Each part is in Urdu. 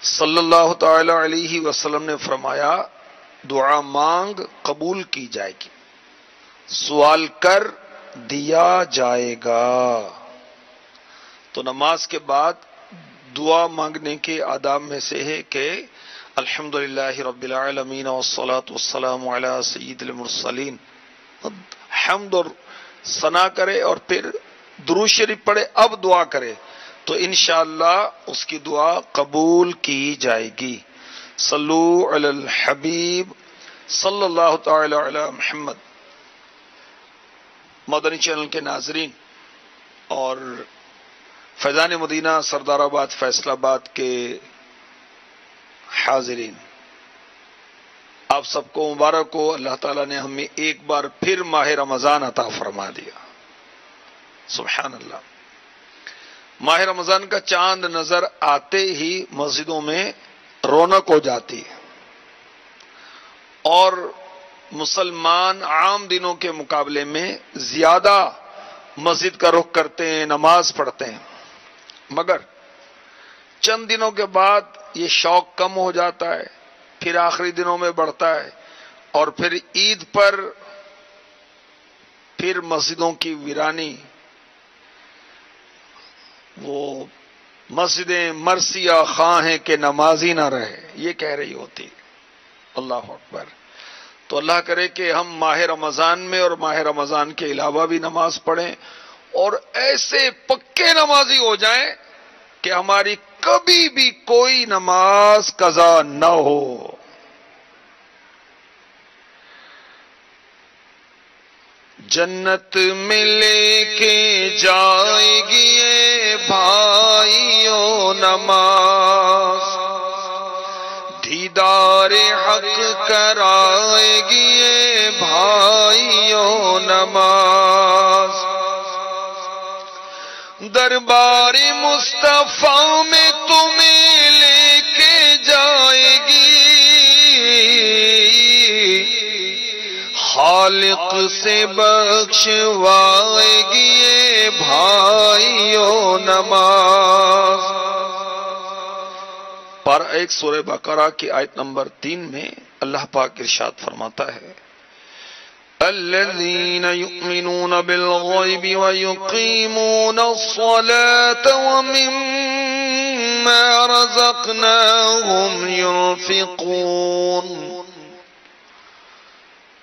صلی اللہ تعالی علیہ وسلم نے فرمایا دعا مانگ قبول کی جائے گی، سوال کر دیا جائے گا۔ تو نماز کے بعد دعا مانگنے کے آداب میں سے ہے کہ الحمدللہ رب العالمین والصلاة والسلام علی سید المرسلین، حمد اور ثنا کرے اور پھر درود شریف پڑھے، اب دعا کرے تو انشاءاللہ اس کی دعا قبول کی جائے گی۔ صلو علی الحبیب صلی اللہ تعالی علی محمد۔ مدنی چینل کے ناظرین اور فیضان مدینہ سردار آباد فیصل آباد کے حاضرین، آپ سب کو مبارک ہو، اللہ تعالیٰ نے ہمیں ایک بار پھر ماہ رمضان عطا فرما دیا، سبحان اللہ۔ ماہ رمضان کا چاند نظر آتے ہی مسجدوں میں رونق ہو جاتی ہے، اور مسلمان عام دنوں کے مقابلے میں زیادہ مسجد کا رخ کرتے ہیں، نماز پڑھتے ہیں، مگر چند دنوں کے بعد یہ شوق کم ہو جاتا ہے، پھر آخری دنوں میں بڑھتا ہے، اور پھر عید پر پھر مسجدوں کی ویرانی، وہ مسجدیں مرثیہ خواہ ہیں کہ نمازی نہ رہے، یہ کہہ رہی ہوتی۔ اللہ اکبر۔ تو اللہ کرے کہ ہم ماہ رمضان میں اور ماہ رمضان کے علاوہ بھی نماز پڑھیں اور ایسے پکے نمازی ہو جائیں کہ ہماری کبھی بھی کوئی نماز قضا نہ ہو۔ جنت میں لے کے جائے گی اے بھائیو نماز، دیدار حق کرائے گی اے بھائیو نماز، دربار مصطفیٰ میں تمہیں لے کے جائے گی، خالق سے بخشوائے گی اے بھائیو نماز۔ پارہ 1 سورہ بقرہ کی آیت نمبر 3 میں اللہ پاک ارشاد فرماتا ہے الذین یؤمنون بالغیب ویقیمون الصلاة ومما رزقناہم ينفقون،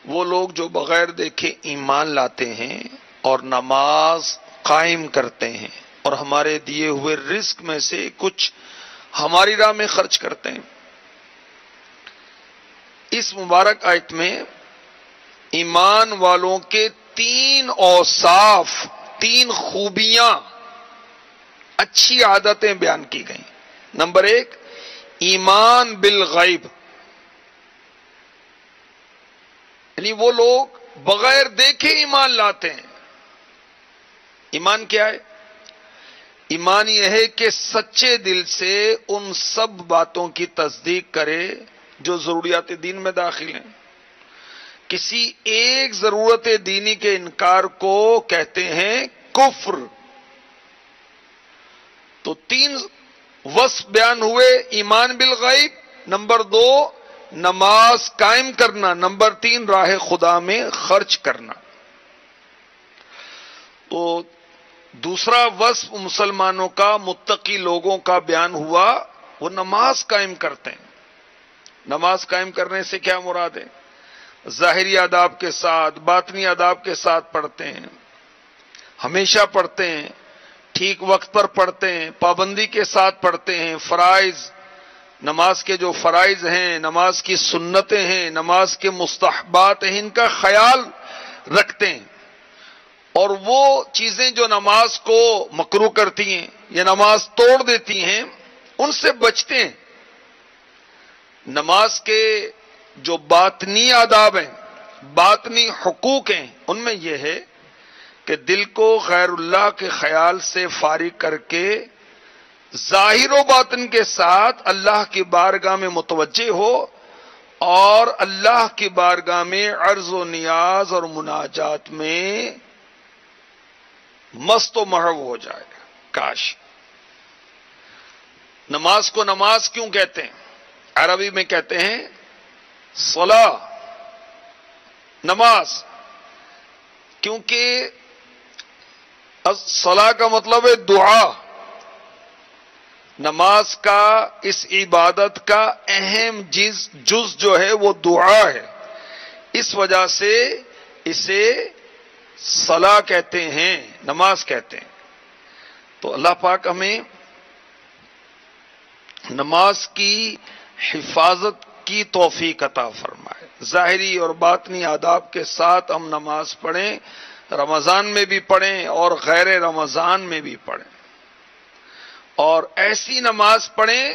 وہ لوگ جو بغیر دیکھے ایمان لاتے ہیں اور نماز قائم کرتے ہیں اور ہمارے دیے ہوئے رزق میں سے کچھ ہماری راہ میں خرچ کرتے ہیں۔ اس مبارک آیت میں ایمان والوں کے 3 اوصاف، 3 خوبیاں، اچھی عادتیں بیان کی گئیں۔ نمبر 1، ایمان بالغیب، یعنی وہ لوگ بغیر دیکھے ایمان لاتے ہیں۔ ایمان کیا ہے؟ ایمان یہ ہے کہ سچے دل سے ان سب باتوں کی تصدیق کرے جو ضروریات دین میں داخل ہیں۔ کسی ایک ضرورت دینی کے انکار کو کہتے ہیں کفر۔ تو 3 وصف بیان ہوئے، ایمان بالغیب، نمبر 2 نماز قائم کرنا، نمبر 3 راہ خدا میں خرچ کرنا۔ تو دوسرا وصف مسلمانوں کا، متقی لوگوں کا بیان ہوا، وہ نماز قائم کرتے ہیں۔ نماز قائم کرنے سے کیا مراد ہے؟ ظاہری آداب کے ساتھ، باطنی آداب کے ساتھ پڑھتے ہیں، ہمیشہ پڑھتے ہیں، ٹھیک وقت پر پڑھتے ہیں، پابندی کے ساتھ پڑھتے ہیں، فرائض، نماز کے جو فرائض ہیں، نماز کی سنتیں ہیں، نماز کے مستحبات ہیں، ان کا خیال رکھتے ہیں، اور وہ چیزیں جو نماز کو مکروہ کرتی ہیں یا نماز توڑ دیتی ہیں ان سے بچتے ہیں۔ نماز کے جو باطنی آداب ہیں، باطنی حقوق ہیں، ان میں یہ ہے کہ دل کو غیر اللہ کے خیال سے فارغ کر کے ظاہر و باطن کے ساتھ اللہ کی بارگاہ میں متوجہ ہو اور اللہ کی بارگاہ میں عرض و نیاز اور مناجات میں مست و محو ہو جائے۔ کاش نماز کو نماز کیوں کہتے ہیں؟ عربی میں کہتے ہیں صلاۃ، نماز، کیونکہ صلاۃ کا مطلب ہے دعا. نماز کا، اس عبادت کا اہم جز جو ہے وہ دعا ہے. اس وجہ سے اسے صلاۃ کہتے ہیں، نماز کہتے ہیں. تو اللہ پاک ہمیں نماز کی حفاظت کی توفیق عطا فرمائے. ظاہری اور باطنی آداب کے ساتھ ہم نماز پڑھیں، رمضان میں بھی پڑھیں اور غیر رمضان میں بھی پڑھیں، اور ایسی نماز پڑھیں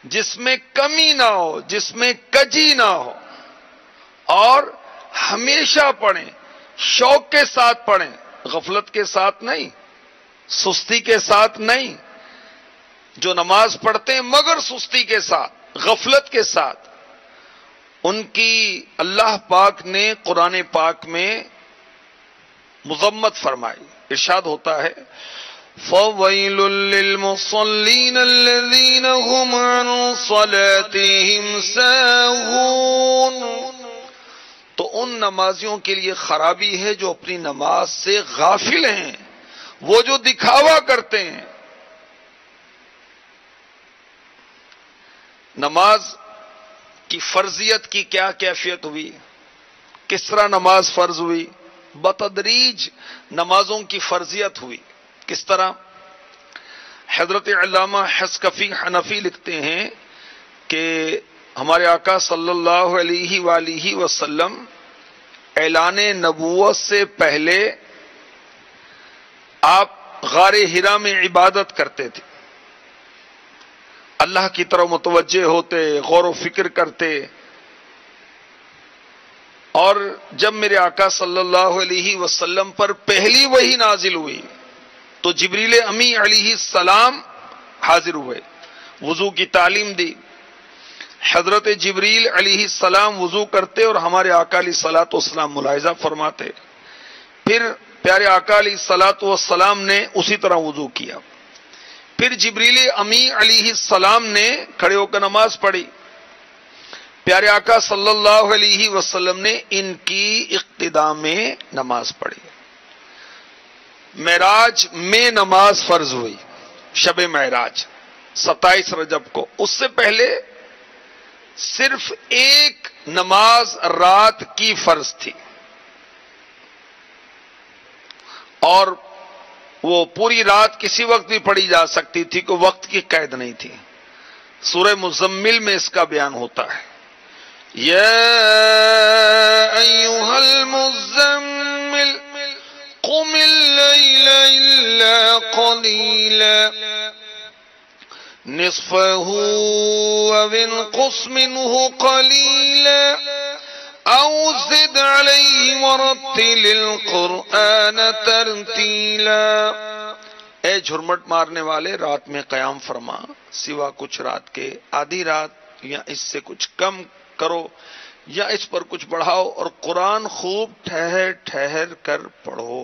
جس میں کمی نہ ہو، جس میں کجی نہ ہو، اور ہمیشہ پڑھیں، شوق کے ساتھ پڑھیں، غفلت کے ساتھ نہیں، سستی کے ساتھ نہیں. جو نماز پڑھتے ہیں مگر سستی کے ساتھ، غفلت کے ساتھ، ان کی اللہ پاک نے قرآن پاک میں مذمت فرمائی. ارشاد ہوتا ہے فَوَيْلٌ لِّلْمُصَلِّينَ الَّذِينَ هُمْ عَنْ صَلَاتِهِمْ سَاهُونَ. تو ان نمازیوں کے لیے خرابی ہے جو اپنی نماز سے غافل ہیں، وہ جو دکھاوا کرتے ہیں. نماز کی فرضیت کی کیا کیفیت ہوئی؟ کس طرح نماز فرض ہوئی؟ بتدریج نمازوں کی فرضیت ہوئی. کس طرح؟ حضرت علامہ حسکفی حنفی لکھتے ہیں کہ ہمارے آقا صلی اللہ علیہ وآلہ وسلم اعلان نبوت سے پہلے آپ غار حرا میں عبادت کرتے تھے، اللہ کی طرف متوجہ ہوتے، غور و فکر کرتے. اور جب میرے آقا صلی اللہ علیہ وسلم پر پہلی وحی نازل ہوئی تو جبریل امی علیہ السلام حاضر ہوئے، وضو کی تعلیم دی. حضرت جبریل علیہ السلام وضو کرتے اور ہمارے آقا علیہ الصلوۃ والسلام ملاحظہ فرماتے. پھر پیارے آقا علیہ الصلوۃ والسلام نے اسی طرح وضو کیا. پھر جبریل امی علیہ السلام نے کھڑے ہو کر نماز پڑھی. پیارے آقا صلی اللہ علیہ وسلم نے ان کی اقتداء میں نماز پڑھی. معراج میں نماز فرض ہوئی، شب معراج 27 رجب کو. اس سے پہلے صرف ایک نماز رات کی فرض تھی، اور وہ پوری رات کسی وقت بھی پڑھی جا سکتی تھی، کوئی وقت کی قید نہیں تھی. سورہ مزمل میں اس کا بیان ہوتا ہے، یا ایھا المزمل قم اللیل الا قلیلا نصفه او انقص منه قلیلا او زد علیہ ورتل القرآن ترتیلا. اے جھرمٹ مارنے والے، رات میں قیام فرما، سوا کچھ رات کے، آدھی رات یا اس سے کچھ کم کرو یا اس پر کچھ بڑھاؤ، اور قرآن خوب ٹھہر ٹھہر کر پڑھو.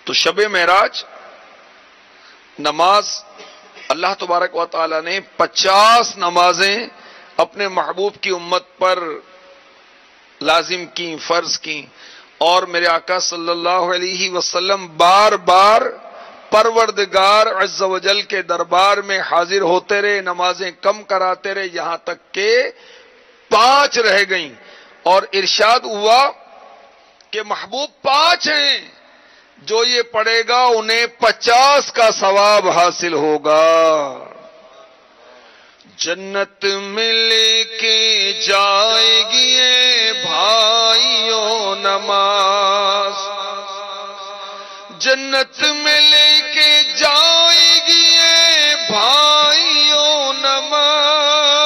تو شب معراج نماز اللہ تبارک و تعالی نے 50 نمازیں اپنے محبوب کی امت پر لازم کی، فرض کی، اور میرے آقا صلی اللہ علیہ وسلم بار بار پروردگار عز و جل کے دربار میں حاضر ہوتے رہے، نمازیں کم کراتے رہے، یہاں تک کہ 5 رہ گئیں. اور ارشاد ہوا کہ محبوب 5 ہیں، جو یہ پڑھے گا انہیں 50 کا ثواب حاصل ہوگا. جنت میں لے کے جائے گی اے بھائیو نماز، جنت میں لے کے جائے گی اے بھائیو نماز،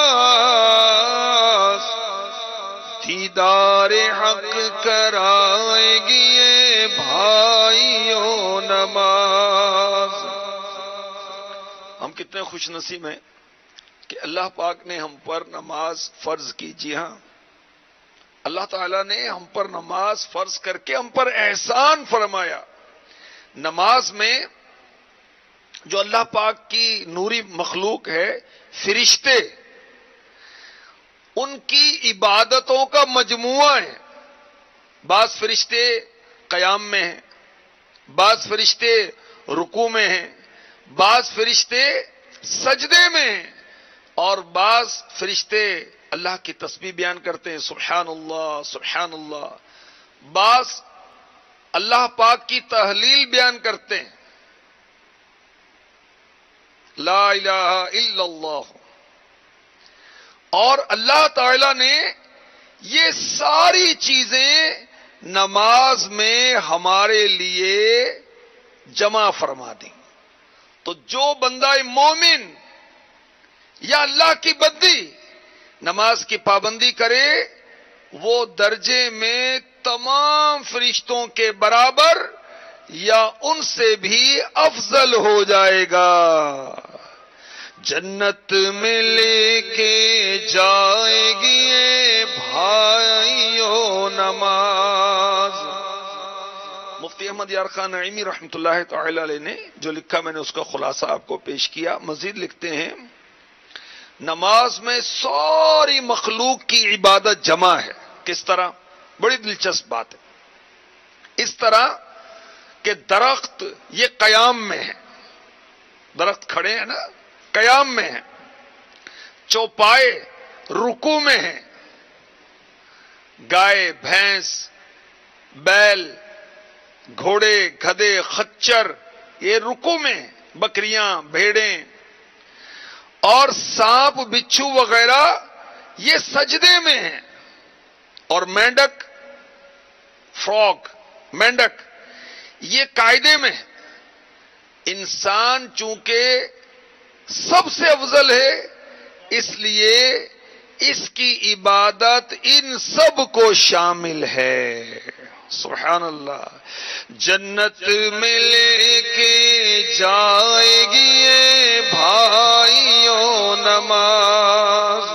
دیدار حق کرائے گی اے بھائیو نماز. ہم کتنے خوش نصیب ہیں کہ اللہ پاک نے ہم پر نماز فرض کی. جی ہاں، اللہ تعالیٰ نے ہم پر نماز فرض کر کے ہم پر احسان فرمایا. نماز میں جو اللہ پاک کی نوری مخلوق ہے، فرشتے، ان کی عبادتوں کا مجموعہ ہے. بعض فرشتے قیام میں ہیں، بعض فرشتے رکوع میں ہیں، بعض فرشتے سجدے میں ہیں، اور بعض فرشتے اللہ کی تسبیح بیان کرتے ہیں، سبحان اللہ سبحان اللہ. بعض اللہ پاک کی تحلیل بیان کرتے ہیں، لا الہ الا اللہ. اور اللہ تعالی نے یہ ساری چیزیں نماز میں ہمارے لیے جمع فرما دیں. تو جو بندہ مومن یا اللہ کی بندی نماز کی پابندی کرے، وہ درجے میں تمام فرشتوں کے برابر یا ان سے بھی افضل ہو جائے گا. جنت میں لے کے جائے گی اے بھائیو نماز. مفتی احمد یار خان نعیمی رحمۃ اللہ تعالی علیہ نے جو لکھا، میں نے اس کا خلاصہ آپ کو پیش کیا. مزید لکھتے ہیں، نماز میں ساری مخلوق کی عبادت جمع ہے. کس طرح؟ بڑی دلچسپ بات ہے. اس طرح کہ درخت یہ قیام میں ہے، درخت کھڑے ہیں نا، قیام میں ہیں. چوپائے رکوع میں ہیں. گائے، بھینس، بیل، گھوڑے، گدھے، خچر یہ رکوع میں ہیں. بکریاں، بھیڑیں اور سانپ، بچھو وغیرہ یہ سجدے میں ہیں. اور مینڈک، فراگ، مینڈک یہ قاعدے میں ہے. انسان چونکہ سب سے افضل ہے، اس لیے اس کی عبادت ان سب کو شامل ہے. سبحان اللہ. جنت میں لے کے جائے گی اے بھائیو نماز.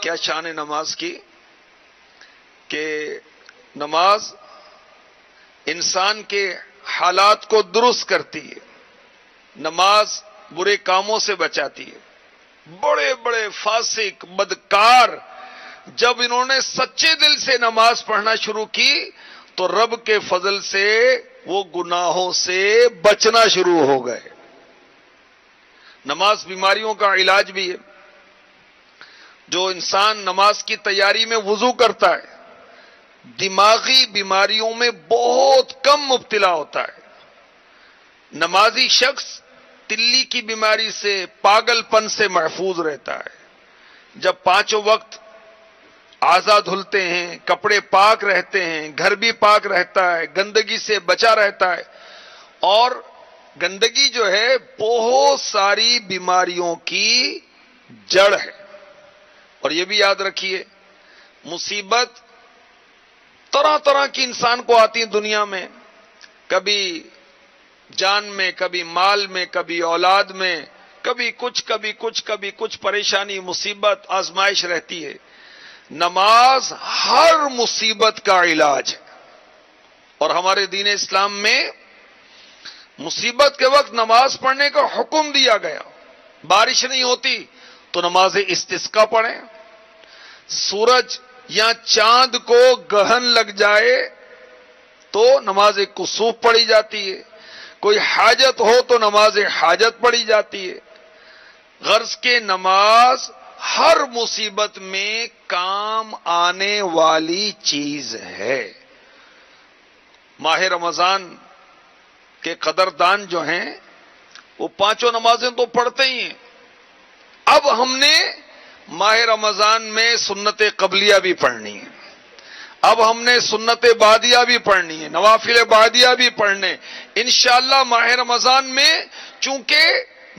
کیا شان ہے نماز کی کہ نماز انسان کے حالات کو درست کرتی ہے. نماز برے کاموں سے بچاتی ہے. بڑے بڑے فاسق، بدکار جب انہوں نے سچے دل سے نماز پڑھنا شروع کی تو رب کے فضل سے وہ گناہوں سے بچنا شروع ہو گئے. نماز بیماریوں کا علاج بھی ہے. جو انسان نماز کی تیاری میں وضو کرتا ہے، دماغی بیماریوں میں بہت کم مبتلا ہوتا ہے. نمازی شخص تلی کی بیماری سے، پاگل پن سے محفوظ رہتا ہے. جب پانچوں وقت اعضاء دھلتے ہیں، کپڑے پاک رہتے ہیں، گھر بھی پاک رہتا ہے، گندگی سے بچا رہتا ہے. اور گندگی جو ہے بہت ساری بیماریوں کی جڑ ہے. اور یہ بھی یاد رکھیے، مصیبت طرح طرح کی انسان کو آتی دنیا میں، کبھی جان میں، کبھی مال میں، کبھی اولاد میں، کبھی کچھ پریشانی، مصیبت، آزمائش رہتی ہے. نماز ہر مصیبت کا علاج ہے. اور ہمارے دین اسلام میں مصیبت کے وقت نماز پڑھنے کا حکم دیا گیا. بارش نہیں ہوتی تو نماز استسقا پڑھیں. سورج یا چاند کو گرہن لگ جائے تو نماز کسوف پڑھی جاتی ہے. کوئی حاجت ہو تو نماز حاجت پڑھی جاتی ہے. غرض کے نماز ہر مصیبت میں کام آنے والی چیز ہے. ماہ رمضان کے قدردان جو ہیں وہ پانچوں نمازیں تو پڑھتے ہی ہیں. اب ہم نے ماہ رمضان میں سنت قبلیہ بھی پڑھنی ہے. اب ہم نے سنت بعدیہ بھی پڑھنی ہے، نوافل بعدیہ بھی پڑھنے. انشاءاللہ ماہ رمضان میں چونکہ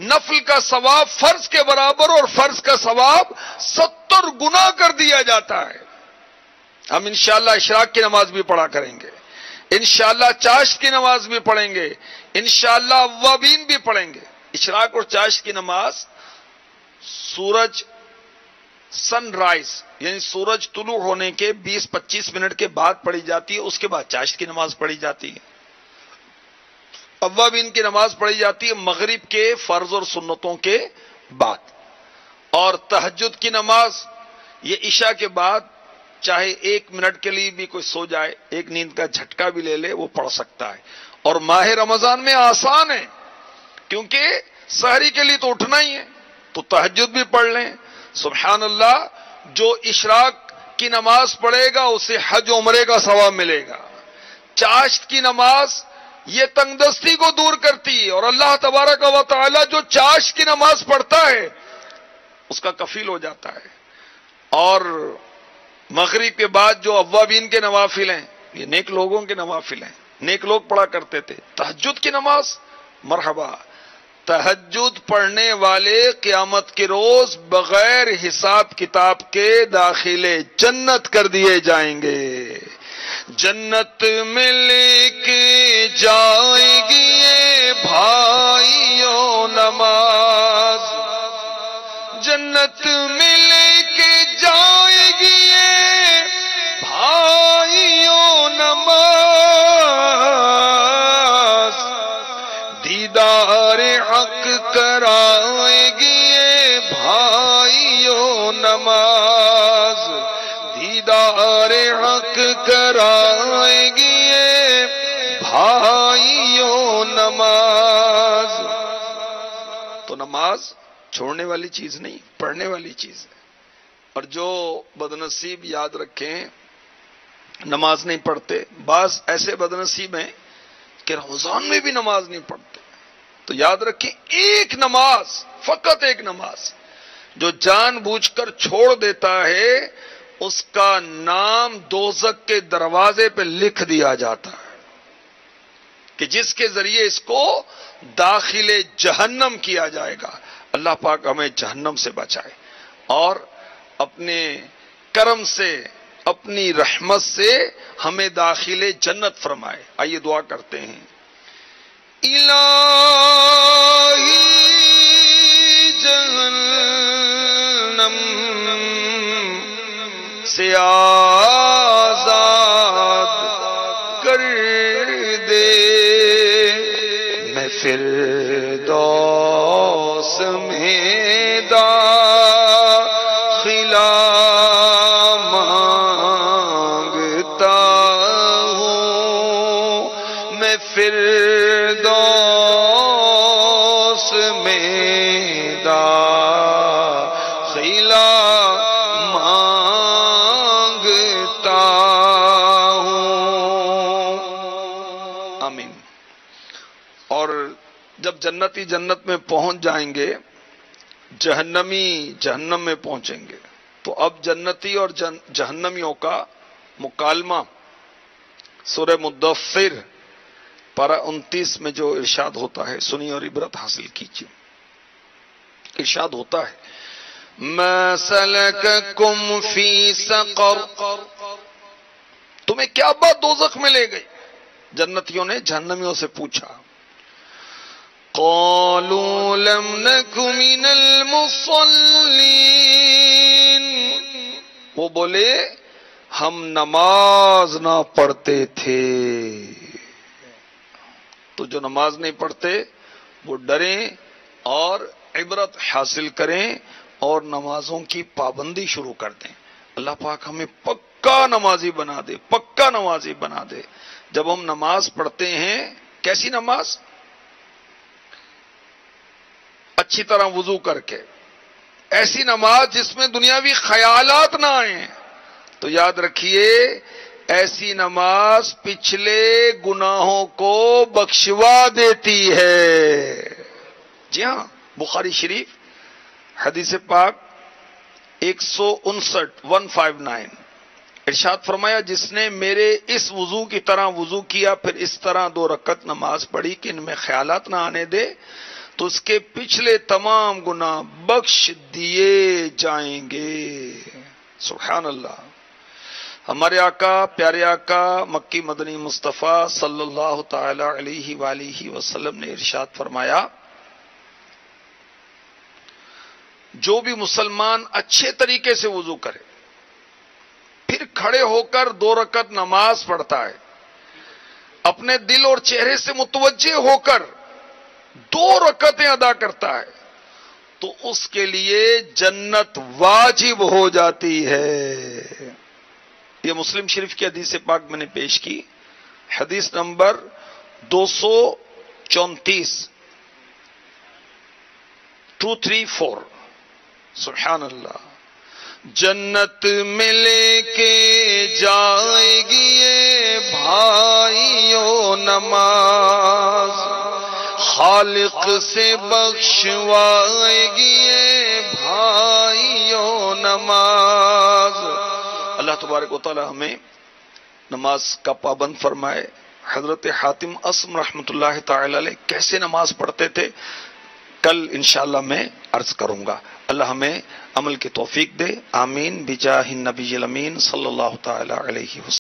نفل کا ثواب فرض کے برابر اور فرض کا ثواب 70 گنا کر دیا جاتا ہے. ہم انشاءاللہ اشراق کی نماز بھی پڑھا کریں گے، انشاءاللہ چاشت کی نماز بھی پڑھیں گے، انشاءاللہ اوابین بھی پڑھیں گے. اشراق اور چاشت کی نماز سورج سن رائز یعنی سورج طلوع ہونے کے 20-25 منٹ کے بعد پڑھی جاتی ہے، اس کے بعد چاشت کی نماز پڑھی جاتی ہے۔ اوابین کی نماز پڑھی جاتی ہے مغرب کے فرض اور سنتوں کے بعد، اور تہجد کی نماز یہ عشاء کے بعد، چاہے 1 منٹ کے لیے بھی کوئی سو جائے، ایک نیند کا جھٹکا بھی لے لے، وہ پڑھ سکتا ہے۔ اور ماہ رمضان میں آسان ہے، کیونکہ سحری کے لیے تو اٹھنا ہی ہے، تو تہجد بھی پڑھ لیں۔ سبحان اللہ، جو اشراق کی نماز پڑھے گا اسے حج عمرے کا ثواب ملے گا۔ چاشت کی نماز یہ تنگ دستی کو دور کرتی ہے، اور اللہ تبارک و تعالی جو چاشت کی نماز پڑھتا ہے اس کا کفیل ہو جاتا ہے۔ اور مغرب کے بعد جو اوابین کے نوافل ہیں، یہ نیک لوگوں کے نوافل ہیں، نیک لوگ پڑھا کرتے تھے۔ تہجد کی نماز، مرحبا، تہجد پڑھنے والے قیامت کے روز بغیر حساب کتاب کے داخلے جنت کر دیے جائیں گے۔ جنت میں لے کے جائے گی یہ بھائیوں نماز، جنت میں لے کے جائے گی یہ بھائیوں نماز، دیدار حق کرائے گی یہ بھائیوں نماز، دیدار حق کرائے گی یہ بھائیوں نماز۔ تو نماز چھوڑنے والی چیز نہیں، پڑھنے والی چیز ہے۔ اور جو بدنصیب یاد رکھیں نماز نہیں پڑھتے، بعض ایسے بدنصیب ہیں کہ رمضان میں بھی نماز نہیں پڑھتے، تو یاد رکھیں ایک نماز، فقط ایک نماز جو جان بوجھ کر چھوڑ دیتا ہے اس کا نام دوزخ کے دروازے پہ لکھ دیا جاتا ہے کہ جس کے ذریعے اس کو داخل جہنم کیا جائے گا۔ اللہ پاک ہمیں جہنم سے بچائے اور اپنے کرم سے، اپنی رحمت سے ہمیں داخل جنت فرمائے۔ آئیے دعا کرتے ہیں۔ الہی جہنم سے آزاد کر دے، میں فردوس میں داخلہ مانگتا ہوں، میں فردوس میں داخلہ مانگتا ہوں۔ آمین۔ اور جب جنتی جنت میں پہنچ جائیں گے، جہنمی جہنم میں پہنچیں گے، تو اب جنتی اور جہنمیوں کا مکالمہ سورہ مدثر پارہ 29 میں جو ارشاد ہوتا ہے، سنی اور عبرت حاصل کیجیے۔ ارشاد ہوتا ہے، ما سلککم فی سقر، تمہیں کیا بات دوزخ میں لے گئی؟ جنتیوں نے جہنمیوں سے پوچھا۔ قالوا لم نک من المصلین، وہ بولے ہم نماز نہ پڑھتے تھے۔ تو جو نماز نہیں پڑھتے وہ ڈریں اور عبرت حاصل کریں اور نمازوں کی پابندی شروع کر دیں۔ اللہ پاک ہمیں پکا نمازی بنا دے، پکا نمازی بنا دے۔ جب ہم نماز پڑھتے ہیں، کیسی نماز؟ اچھی طرح وضو کر کے، ایسی نماز جس میں دنیاوی خیالات نہ آئیں، تو یاد رکھیے ایسی نماز پچھلے گناہوں کو بخشوا دیتی ہے۔ جی ہاں، بخاری شریف حدیث پاک 159 ارشاد فرمایا، جس نے میرے اس وضو کی طرح وضو کیا پھر اس طرح 2 رکعت نماز پڑھی کہ ان میں خیالات نہ آنے دے، تو اس کے پچھلے تمام گناہ بخش دیے جائیں گے۔ سبحان اللہ۔ ہمارے آقا، پیارے آقا مکی مدنی مصطفیٰ صلی اللہ تعالی علیہ وآلہ وسلم نے ارشاد فرمایا، جو بھی مسلمان اچھے طریقے سے وضو کرے، پھر کھڑے ہو کر 2 رکعت نماز پڑھتا ہے، اپنے دل اور چہرے سے متوجہ ہو کر 2 رکعتیں ادا کرتا ہے، تو اس کے لیے جنت واجب ہو جاتی ہے۔ یہ مسلم شریف کی حدیث پاک میں نے پیش کی، حدیث نمبر 234 234۔ سبحان اللہ۔ جنت میں لے کے جائے گی یہ بھائیو نماز، خالق سے بخشوائے گی یہ بھائیو نماز۔ اللہ تبارک و تعالی ہمیں نماز کا پابند فرمائے۔ حضرت حاتم اسم رحمت اللہ تعالی علیہ کیسے نماز پڑھتے تھے کل انشاءاللہ میں عرض کروں گا۔ اللہ ہمیں عمل کی توفیق دے، آمین بجاہ النبی الامین صلی اللہ تعالی علیہ وسلم۔